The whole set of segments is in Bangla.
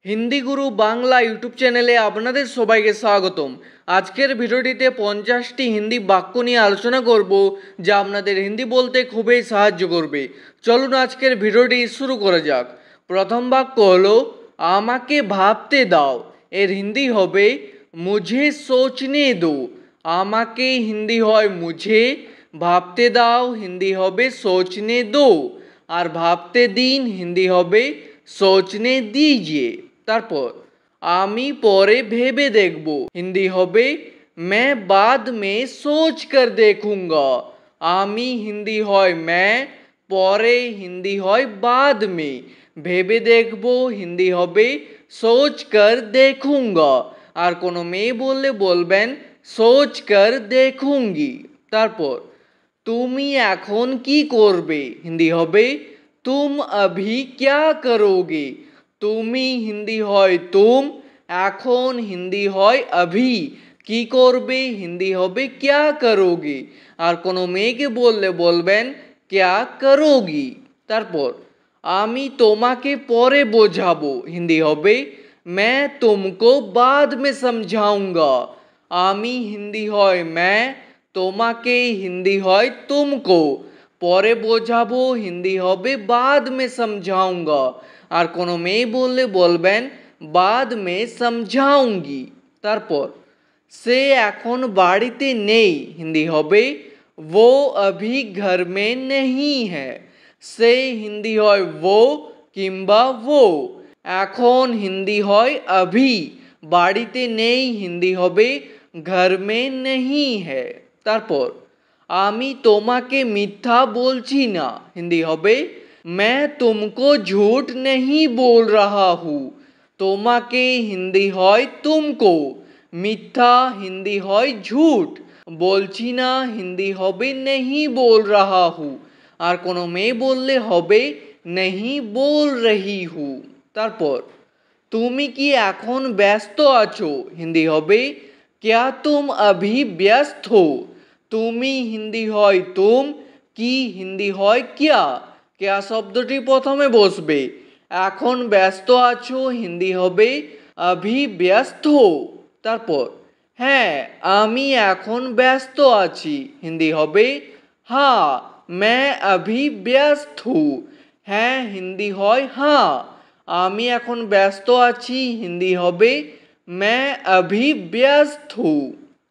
হিন্দি গুরু বাংলা ইউটিউব চ্যানেলে আপনাদের সবাইকে স্বাগতম। আজকের ভিডিওটিতে 50টি হিন্দি বাক্য নিয়ে আলোচনা করব, যা আপনাদের হিন্দি বলতে খুবই সাহায্য করবে। চলুন আজকের ভিডিওটি শুরু করা যাক। প্রথম বাক্য হলো আমাকে ভাবতে দাও। এর হিন্দি হবে মুঝে সোচনে দো। আমাকে হিন্দি হয় মুঝে, ভাবতে দাও হিন্দি হবে সোচনে দো, আর ভাবতে দিন হিন্দি হবে সোচনে দিজিয়ে। তারপর আমি পরে ভেবে দেখব হিন্দি হবে मैं बाद में सोच कर देखूंगा। আমি হিন্দি হয় मैं, পরে হিন্দি হয় बाद में, ভেবে দেখব হিন্দি হবে सोच कर देखूंगा। আর কোনো মেয়ে বললে বলবেন सोच कर देखूंगी। তারপর তুমি এখন কি করবে হিন্দি হবে तुम अभी क्या करोगे। তুমি হিন্দি হয় तुम, এখন হিন্দি হয় अभी, কি করবে হিন্দি হবে क्या करोगे। আর কোনো মেয়েকে বললে বলবেন क्या करोगी। তারপর আমি তোমাকে পরে বোঝাবো হিন্দি হবে मैं तुमको बाद में समझाऊंगा। আমি হিন্দি হয় मैं, তোমাকে হিন্দি হয় तुमको, পরে বোঝাবো হিন্দি হবে बाद में समझाऊंगा। আর কোনো মেয়ে বললে বলবেন बाद में समझाऊंगी। তারপর সে এখন বাড়িতে নেই হিন্দি হবে वो अभी घर में नहीं है। সে হিন্দি হয় वो কিংবা वो, এখন হিন্দি হয় अभी, বাড়িতে নেই হিন্দি হবে घर में नहीं है। তারপর আমি তোমাকে মিথ্যা বলছি না হিন্দি হবে मैं तुमको झूठ नहीं बोल रहा हूँ। তোমাকে হিন্দি হয় तुमको, মিথ্যা হিন্দি হয় झूठ, বলছি না হিন্দি হবে नहीं बोल रहा हूँ। আর কোনো মেয়ে বললে হবে नहीं बोल रही हूँ। তারপর তুমি কি এখন ব্যস্ত আছো হিন্দি হবে क्या तुम अभी व्यस्त हो। তুমি হিন্দি হয় तुम, কি হিন্দি হয় क्या। क्या শব্দটি প্রথমে বসবে। এখন ব্যস্ত আছো হিন্দি হবে अभी व्यस्त हो। তারপর হ্যাঁ আমি এখন ব্যস্ত আছি হিন্দি হবে हाँ मैं अभी व्यस्त हूँ। হ্যাঁ হিন্দি হয় हाँ, আমি এখন ব্যস্ত আছি হিন্দি হবে मैं अभी व्यस्त हूँ।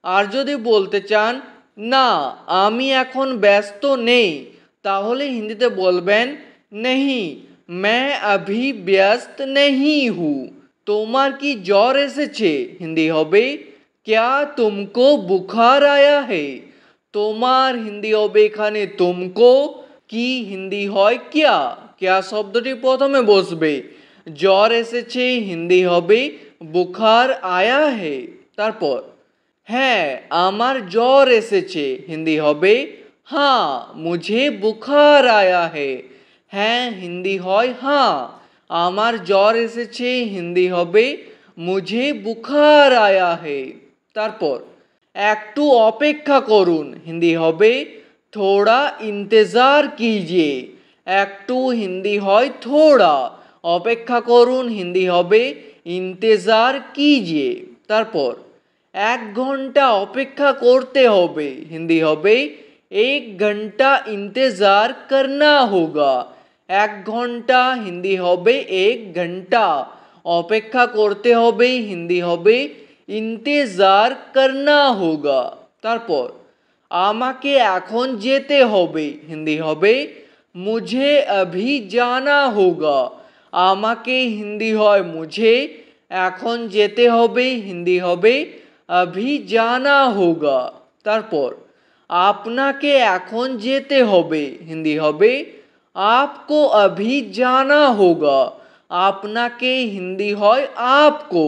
আর যদি বলতে চান না আমি এখন ব্যস্ত নেই, তাহলে হিন্দিতে বলবেন नहीं मैं अभी व्यस्त नहीं हूँ। তোমার কি জ্বর এসেছে হিন্দি হবে क्या तुमको बुखार आया है। তোমার হিন্দি হবে এখানে तुमको, কি হিন্দি হয় क्या। क्या শব্দটি প্রথমে বসবে। জ্বর এসেছে হিন্দি হবে বুখার আয়া হে। তারপর হ্যাঁ আমার জ্বর এসেছে হিন্দি হবে हाँ मुझे बुखार आया है। হ্যাঁ হিন্দি হয় हाँ, আমার জ্বর এসেছে হিন্দি হবে मुझे बुखार आया है। তারপর একটু অপেক্ষা করুন হিন্দি হবে थोड़ा इंतज़ार कीजिए। একটু হিন্দি হয় थोड़ा, অপেক্ষা করুন হিন্দি হবে इंतज़ार कीजिए। তারপর এক ঘন্টা অপেক্ষা করতে হবে হিন্দি হবে एक घंटा इंतज़ार करना होगा। এক ঘন্টা হিন্দি হবে एक घंटा, অপেক্ষা করতে হবে হিন্দি হবে इंतज़ार करना होगा। তারপর আমাকে এখন যেতে হবে হিন্দি হবে मुझे अभी जाना होगा। আমাকে হিন্দি হয় मुझे, এখন যেতে হবে হিন্দি হবে अभी जाना होगा। তারপর আপনাকে এখন যেতে হবে হিন্দি হবে आपको अभी जाना होगा। আপনাকে হিন্দি হয় आपको,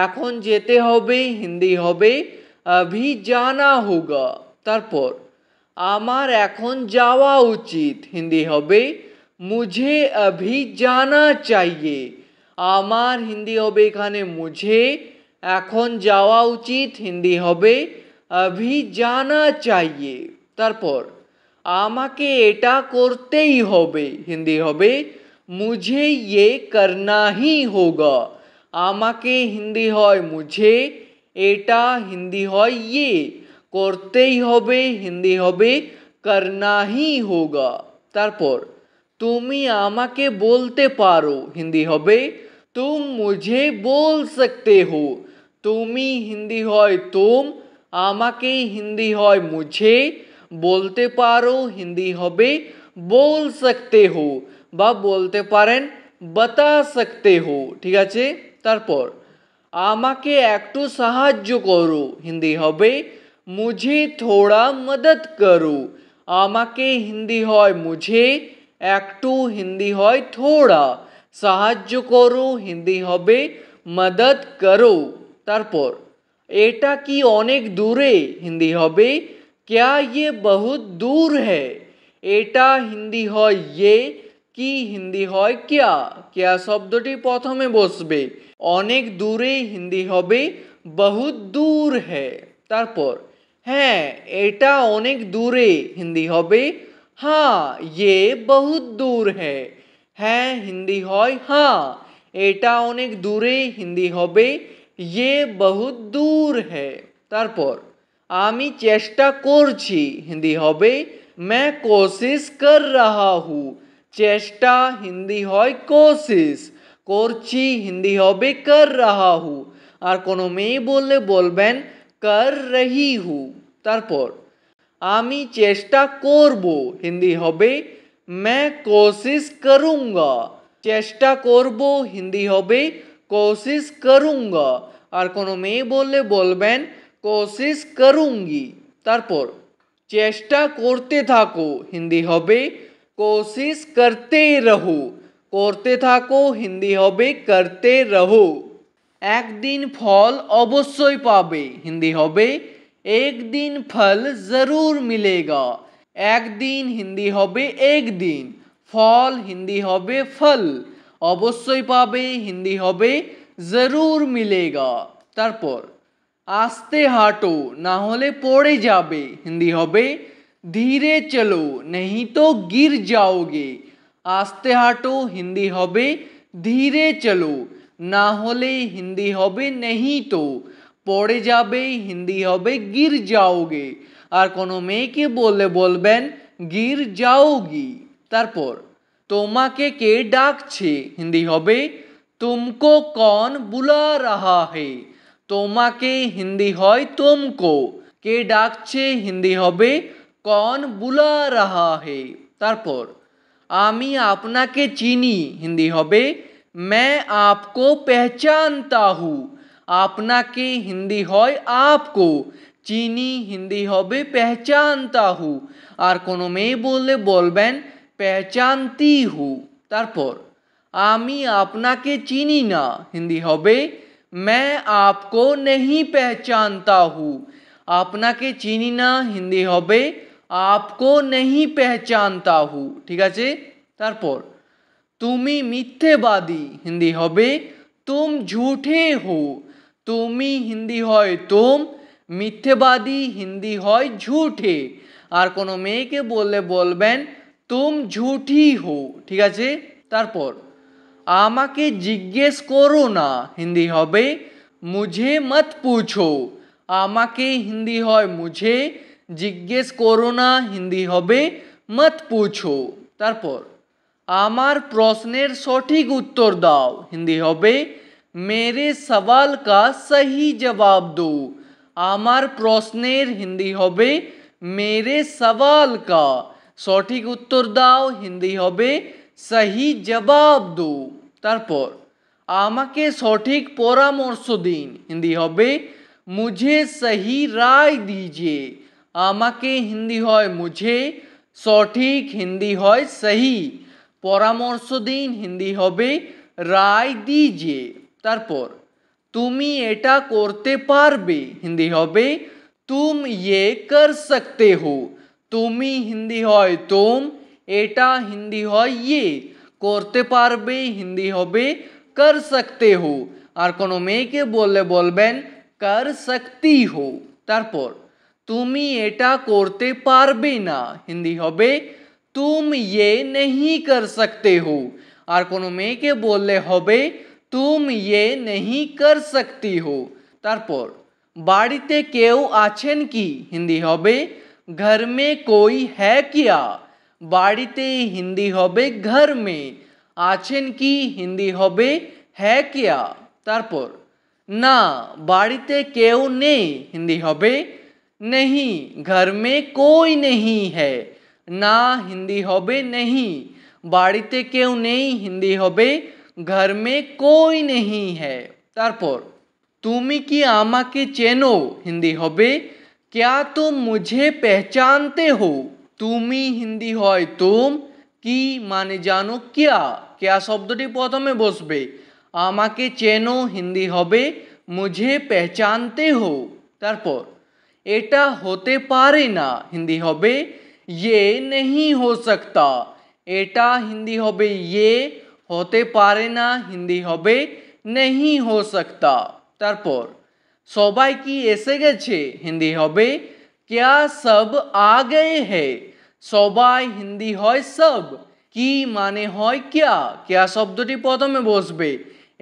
এখন যেতে হবে হিন্দি হবে अभी जाना होगा। তারপর আমার এখন যাওয়া উচিত হিন্দি হবে मुझे अभी जाना चाहिए। আমার হিন্দি হবে এখানে मुझे, এখন যাওয়া উচিত হিন্দি হবে अभी जाना चाहिए। তারপর আমাকে এটা করতেই হবে হিন্দি হবে मुझे ये करना ही होगा। আমাকে হিন্দি হয় মুঝে, এটা হিন্দি হয় ये, করতেই হবে হিন্দি হবে करना ही होगा। তারপর তুমি আমাকে বলতে পারো হিন্দি হবে तुम मुझे बोल सकते हो। তুমি হিন্দি হয় तुम, আমাকে হিন্দি হয় মুঝে, বলতে পারো হিন্দি হবে बोल सकते हो বা বলতে পারেন बता सकते हो। ঠিক আছে। তারপর আমাকে একটু সাহায্য করো হিন্দি হবে मुझे थोड़ा मदद करो। আমাকে হিন্দি হয় मुझे, একটু হিন্দি হয় थोड़ा, সাহায্য করো হিন্দি হবে मदद करो। তারপর এটা কি অনেক দূরে হিন্দি হবে क्या ये बहुत दूर है। এটা হিন্দি হয় ये, কি হিন্দি হয় क्या। क्या শব্দটি প্রথমে বসবে, অনেক দূরে হিন্দি হবে बहुत दूर है। তারপর হ্যাঁ এটা অনেক দূরে হিন্দি হবে हाँ ये बहुत दूर है। হ্যাঁ হিন্দি হয় हाँ, এটা অনেক দূরে হিন্দি হবে ये बहुत दूर है। তারপর আমি চেষ্টা করছি হিন্দি হবে मैं कोशिश कर रहा हूँ। চেষ্টা হিন্দি হয় कोशिश, করছি হিন্দি হবে कर रहा हूँ। আর কোনো মেয়ে বললে বলবেন कर रही हूँ। তারপর আমি চেষ্টা করব হিন্দি হবে मैं कोशिश करूँगा। চেষ্টা করব হিন্দি হবে कोशिश करूँगा। আর কোনো মেয়ে বললে বলবেন कोशिश करूँगी। তারপর চেষ্টা করতে থাকো হিন্দি হবে कोशिश करते रहो। করতে থাকো হিন্দি হবে करते रहो। একদিন ফল অবশ্যই পাবে হিন্দি হবে एक दिन फल ज़रूर मिलेगा। একদিন হিন্দি হবে एक दिन, ফল হিন্দি হবে फल, অবশ্যই পাবে হিন্দি হবে ज़रूर मिलेगा। তারপর আস্তে হাঁটো না হলে পড়ে যাবে হিন্দি হবে धीरे चलो नहीं तो गिर जाओगे। আস্তে হাঁটো হিন্দি হবে धीरे चलो, না হলে হিন্দি হবে नहीं तो, পড়ে যাবে হিন্দি হবে गिर जाओगे। আর কোনো মেয়েকে বললে বলবেন गिर जाओगी। তারপর তোমাকে কে ডাকছে হিন্দি হবে तुमको कौन बुला रहा है। তোমাকে হিন্দি হয় तुमको, কে ডাকছে হিন্দি হবে कौन बुला रहा है। তারপর আমি আপনাকে চিনি হিন্দি হবে मैं आपको पहचानता हूँ। আপনাকে হিন্দি হয় आपको, চিনি হিন্দি হবে पहचानता हूँ। আর কোনো মেয়ে বললে বলবেন पहचानती हूँ। তারপর আমি আপনাকে চিনি না হিন্দি হবে मैं आपको नहीं पहचानता हूँ। আপনাকে চিনি না হিন্দি হবে आपको नहीं पहचानता हूँ। ঠিক আছে। তারপর তুমি মিথ্যেবাদী হিন্দি হবে तुम झूठे हो। তুমি হিন্দি হয় तुम, মিথ্যেবাদী হিন্দি হয় झूठे। আর কোনো মেয়েকে বললে বলবেন तुम झूठी हो। ঠিক আছে। তারপর আমাকে জিজ্ঞেস করো না হিন্দি হবে मुझे मत पूछो। আমাকে হিন্দি হয় मुझे, জিজ্ঞেস করো না হিন্দি হবে मत पूछो। তারপর আমার প্রশ্নের সঠিক উত্তর দাও হিন্দি হবে मेरे सवाल का सही जवाब दो। আমার প্রশ্নের হিন্দি হবে मेरे सवाल का, সঠিক উত্তর দাও হিন্দি হবে सही जवाब दो। তারপর আমাকে সঠিক পরামর্শ দিন হিন্দি হবে मुझे सही राय दीजिए। আমাকে হিন্দি হয় मुझे, সঠিক হিন্দি হয় सही, পরামর্শ দিন হিন্দি হবে রায় दीजिए। তারপর তুমি এটা করতে পারবে হিন্দি হবে तुम ये कर सकते हो। তুমি হিন্দি হয় तुम, এটা হিন্দি হয় ये, করতে পারবে হিন্দি হবে कर सकते हो। আর কোনো মেয়েকে বললে বলবেন कर सकती हो। তারপর তুমি এটা করতে পারবে না হিন্দি হবে तुम ये नहीं कर सकते हो। আর কোনো মেয়েকে বললে হবে तुम ये नहीं कर सकती हो। তারপর বাড়িতে কেউ আছেন কি হিন্দি হবে घर में कोई है क्या। বাড়িতে হিন্দি হবে घर में, আছেন কি হিন্দি হবে है क्या। তারপর না বাড়িতে কেউ নেই হিন্দি হবে नहीं, घर में कोई नहीं है। না হিন্দি হবে नहीं, বাড়িতে কেউ নেই হিন্দি হবে घर में कोई नहीं है। তারপর তুমি কি আমাকে চেনো হিন্দি হবে क्या तुम मुझे पहचानते हो। তুমি হিন্দি হয় তুম, কি মানে জানো क्या শব্দটি প্রথমে বসবে, আমাকে চেনো হিন্দি হবে मुझे पहचानते हो। তারপর এটা হতে পারে না হিন্দি হবে ये नहीं हो सकता। এটা হিন্দি হবে ये, হতে পারে না হিন্দি হবে नहीं हो सकता। তারপর সবাই কি এসে গেছে হিন্দি হবে क्या सब आ गए हैं। সবাই হিন্দি হয় সব, কি মানে হয় क्या শব্দটি প্রথমে বসবে,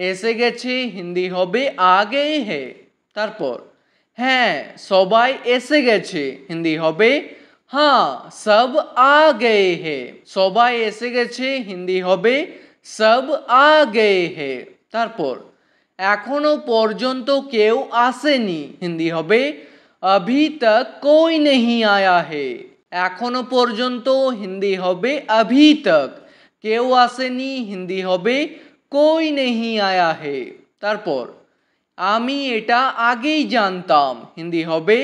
এসে গেছে হিন্দি হবে आ गए हैं। তারপর হ্যাঁ সবাই এসে গেছে হিন্দি হবে हाँ सब आ गए हैं। সবাই এসে গেছে হিন্দি হবে सब आ गए हैं। তারপর এখনো পর্যন্ত কেউ আসেনি হিন্দি হবে अभी तक कोई नहीं आया है। এখনো পর্যন্ত হিন্দি হবে अभी तक, কেউ আসেনি হিন্দি হবে कोई नहीं आया है। তারপর আমি এটা আগেই জানতাম হিন্দি হবে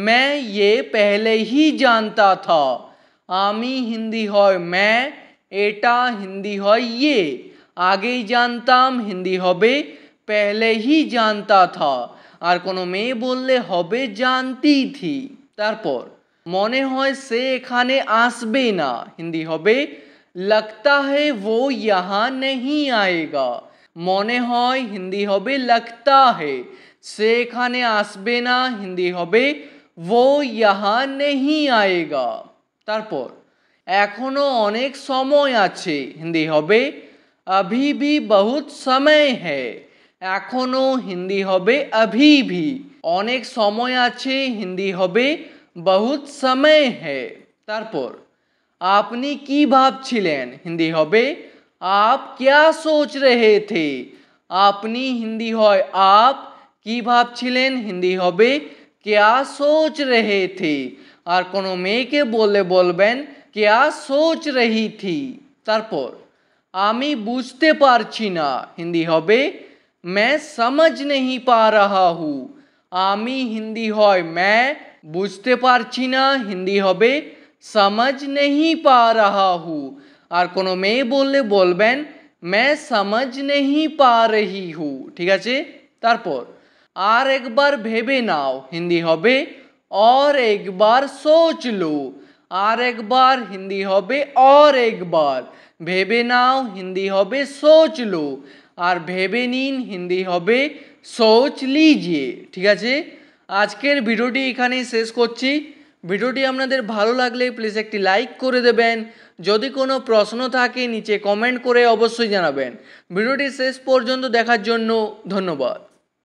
मैं ये पहले ही जानता था। আমি হিন্দি হয় मैं, এটা হিন্দি হয় ये, আগেই জানতাম হিন্দি হবে पहले ही जानता था, আর কোনো মেয়ে বললে হবে जानती थी। তারপর মনে হয় সে এখানে আসবে না হিন্দি হবে लगता है वो यहाँ नहीं आएगा। মনে হয় হিন্দি হবে लगता है, সে এখানে আসবে না হিন্দি হবে वो यहाँ नहीं आएगा। তারপর এখনো অনেক সময় আছে হিন্দি হবে अभी भी बहुत समय है। এখনো হিন্দি হবে अभी भी, অনেক সময় আছে হিন্দি হবে बहुत समय है। তারপর আপনি কি ভাবছিলেন হিন্দি হবে आप क्या सोच रहे थे। আপনি হিন্দি হয় आप, কি ভাবছিলেন হিন্দি হবে क्या सोच रहे थे, আর কোনো মেয়েকে বললে বলবেন क्या सोच रही थी। তারপর আমি বুঝতে পারছি না হিন্দি হবে मैं समझ नहीं पा रहा हूँ। আমি হিন্দি হয় मैं, বুঝতে পারছি না হিন্দি হবে समझ नहीं पा रहा हूँ, আর কোনো মেয়ে বললে বলবেন मैं समझ नहीं पा रही हूँ। ঠিক আছে। তারপর আর একবার ভেবে নাও হিন্দি হবে और एक बार सोच लो। আর একবার হিন্দি হবে और एक बार, ভেবে নাও হিন্দি হবে सोच लो, আর ভেবে নিন হিন্দি হবে सोच लीजिए। ঠিক আছে। আজকের ভিডিওটি এখানেই শেষ করছি। ভিডিওটি আপনাদের ভালো লাগলে প্লিজ একটি লাইক করে দেবেন, যদি কোনো প্রশ্ন থাকে নিচে কমেন্ট করে অবশ্যই জানাবেন। ভিডিওটি শেষ পর্যন্ত দেখার জন্য ধন্যবাদ।